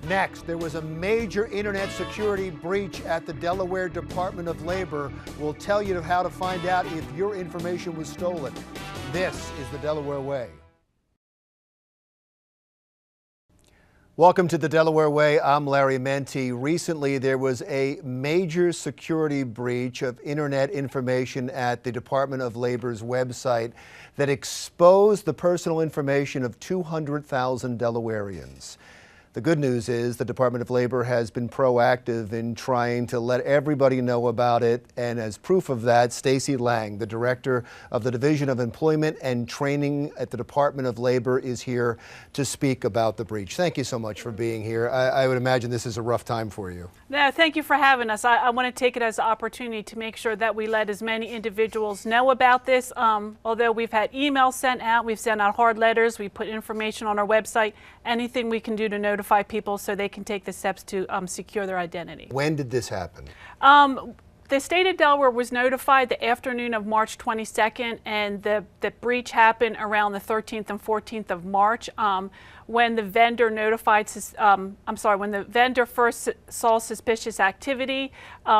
Next, there was a major internet security breach at the Delaware Department of Labor. We'll tell you how to find out if your information was stolen. This is the Delaware Way. Welcome to the Delaware Way. I'm Larry Menti. Recently, there was a major security breach of internet information at the Department of Labor's website that exposed the personal information of 200,000 Delawareans. The good news is the Department of Labor has been proactive in trying to let everybody know about it. And as proof of that, Stacey Lang, the director of the Division of Employment and Training at the Department of Labor, is here to speak about the breach. Thank you so much for being here. I would imagine this is a rough time for you. No, thank you for having us. I want to take it as an opportunity to make sure that we let as many individuals know about this. Although we've had emails sent out, we've sent out hard letters, we put information on our website, anything we can do to notify people so they can take the steps to secure their identity. When did this happen? The state of Delaware was notified the afternoon of March 22nd, and the breach happened around the 13th and 14th of March. When the vendor when the vendor first saw suspicious activity,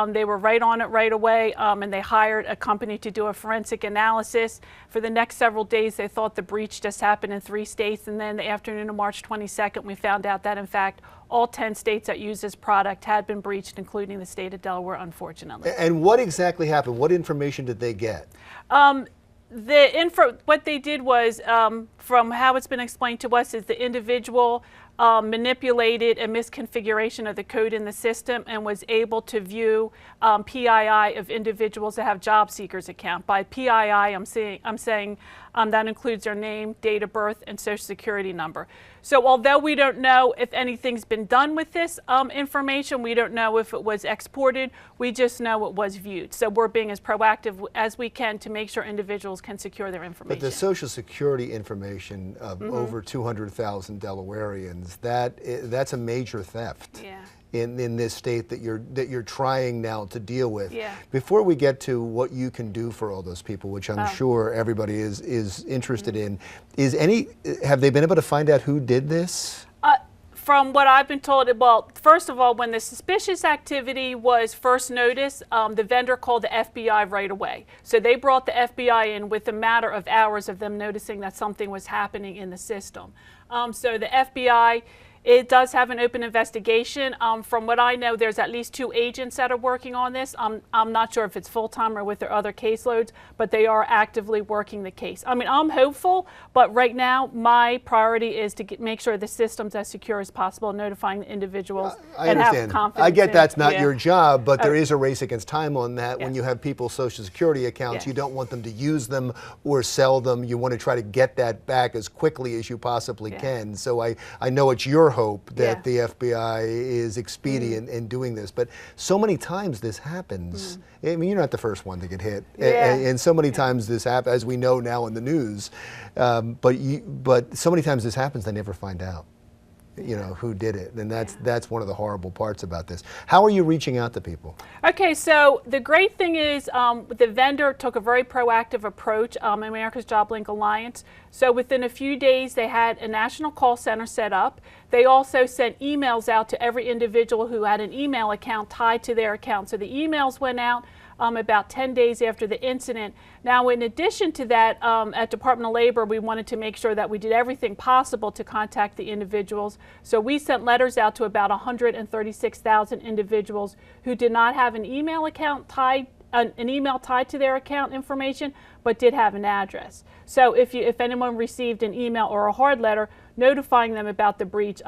they were right on it right away, and they hired a company to do a forensic analysis. For the next several days, they thought the breach just happened in 3 states, and then the afternoon of March 22nd, we found out that in fact all 10 states that use this product had been breached, including the state of Delaware, unfortunately. And what exactly happened? What information did they get? What they did was, from how it's been explained to us, is the individual manipulated a misconfiguration of the code in the system and was able to view PII of individuals that have job seekers account. By PII, I'm saying that includes their name, date of birth, and social security number. So although we don't know if anything's been done with this information, we don't know if it was exported, we just know it was viewed. So we're being as proactive as we can to make sure individuals can secure their information. But the social security information of over 200,000 Delawareans, that's a major theft. Yeah. In this state that you're trying now to deal with. Yeah. Before we get to what you can do for all those people, which I'm sure everybody is interested in, have they been able to find out who did this? From what I've been told, well, first of all, when the suspicious activity was first noticed, the vendor called the FBI right away. So they brought the FBI in with a matter of hours of them noticing that something was happening in the system. So the FBI, it does have an open investigation. From what I know, there's at least 2 agents that are working on this. I'm not sure if it's full-time or with their other caseloads, but they are actively working the case. I mean, I'm hopeful, but right now my priority is to make sure the system's as secure as possible, notifying the individuals and have confidence. I get that's not your job, but there is a race against time on that. When you have people's social security accounts, you don't want them to use them or sell them. You want to try to get that back as quickly as you possibly can. So I know it's your hope that the FBI is expedient in doing this, but so many times this happens. I mean, you're not the first one to get hit, and so many times this happens, as we know now in the news. But so many times this happens, they never find out, you know, who did it, and that's one of the horrible parts about this. How are you reaching out to people? Okay, so the great thing is the vendor took a very proactive approach, America's Job Link Alliance. So within a few days, they had a national call center set up. They also sent emails out to every individual who had an email account tied to their account. So the emails went out about 10 days after the incident. Now, in addition to that, at Department of Labor, we wanted to make sure that we did everything possible to contact the individuals. So we sent letters out to about 136,000 individuals who did not have an email account tied to their account information, but did have an address. So if anyone received an email or a hard letter notifying them about the breach,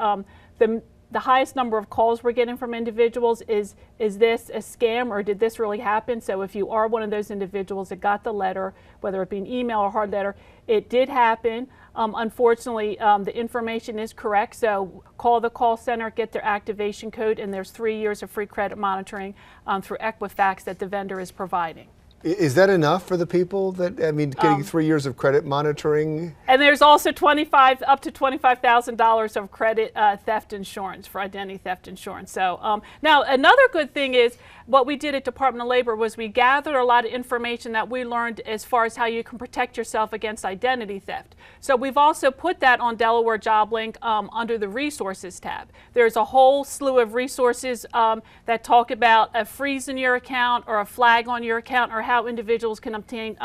the highest number of calls we're getting from individuals is this a scam or did this really happen? So if you are one of those individuals that got the letter, whether it be an email or hard letter, it did happen. Unfortunately, the information is correct. So call the call center, get their activation code, and there's 3 years of free credit monitoring through Equifax that the vendor is providing. Is that enough for the people that, I mean, getting 3 years of credit monitoring? And there's also up to $25,000 of credit theft insurance for identity theft insurance. So now another good thing is what we did at Department of Labor was we gathered a lot of information that we learned as far as how you can protect yourself against identity theft. So we've also put that on Delaware JobLink under the resources tab. There's a whole slew of resources that talk about a freeze in your account or a flag on your account or how individuals can obtain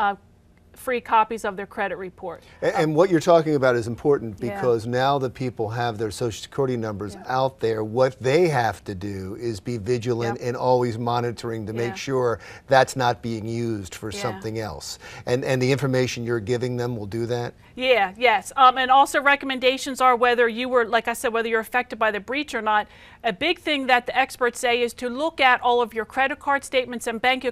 free copies of their credit report. And what you're talking about is important because now that people have their Social Security numbers out there, what they have to do is be vigilant and always monitoring to make sure that's not being used for something else. And the information you're giving them will do that? Yes. And also recommendations are whether you were, like I said, whether you're affected by the breach or not. A big thing that the experts say is to look at all of your credit card statements and bank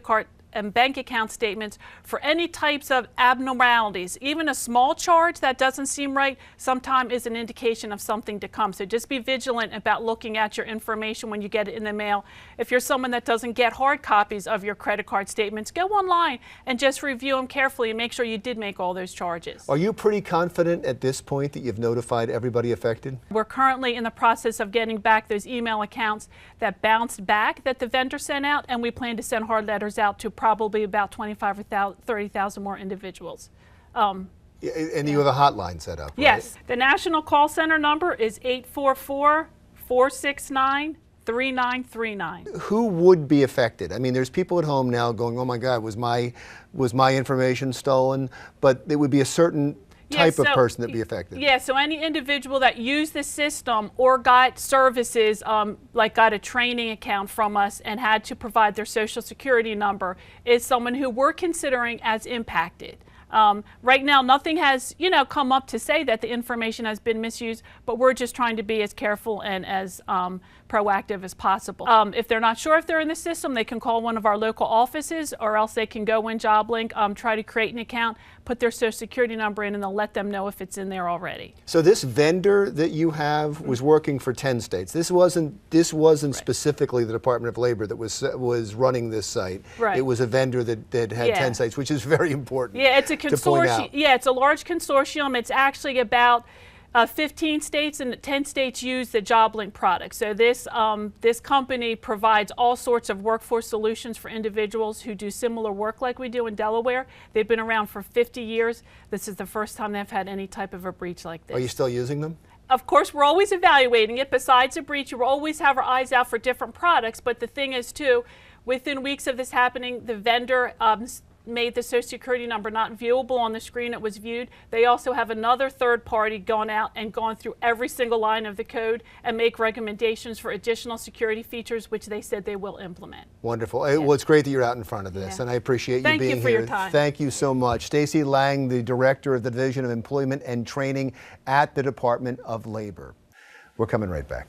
account statements for any types of abnormalities. Even a small charge that doesn't seem right sometimes is an indication of something to come. So just be vigilant about looking at your information when you get it in the mail. If you're someone that doesn't get hard copies of your credit card statements, go online and just review them carefully and make sure you did make all those charges. Are you pretty confident at this point that you've notified everybody affected? We're currently in the process of getting back those email accounts that bounced back that the vendor sent out, and we plan to send hard letters out to probably about 25 or 30,000 more individuals. And you have a hotline set up, right? Yes. The national call center number is 844-469-3939. Who would be affected? I mean, there's people at home now going, oh my God, was my information stolen? But it would be a certain type of person that be affected. Yeah, so any individual that used the system or got services, like got a training account from us and had to provide their Social Security number, is someone who we're considering as impacted. Right now, nothing has, come up to say that the information has been misused, but we're just trying to be as careful and as proactive as possible. If they're not sure if they're in the system, they can call one of our local offices, or else they can go in JobLink, try to create an account, put their Social Security number in, and they'll let them know if it's in there already. So this vendor that you have was working for 10 states. This wasn't specifically the Department of Labor that was running this site. Right. It was a vendor that had 10 states, which is very important. Yeah, it's a consortium. Yeah, it's a large consortium. It's actually about 15 states, and 10 states use the JobLink product. So this company provides all sorts of workforce solutions for individuals who do similar work like we do in Delaware. They've been around for 50 years. This is the first time they've had any type of a breach like this. Are you still using them? Of course, we're always evaluating it. Besides a breach, we'll always have our eyes out for different products. But the thing is, too, within weeks of this happening, the vendor made the Social Security number not viewable on the screen it was viewed. They also have another third party gone out and gone through every single line of the code and make recommendations for additional security features, which they said they will implement. Wonderful. Well, it's great that you're out in front of this, and I appreciate you being here. Thank you for your time. Thank you so much. Stacey Lang, the Director of the Division of Employment and Training at the Department of Labor. We're coming right back.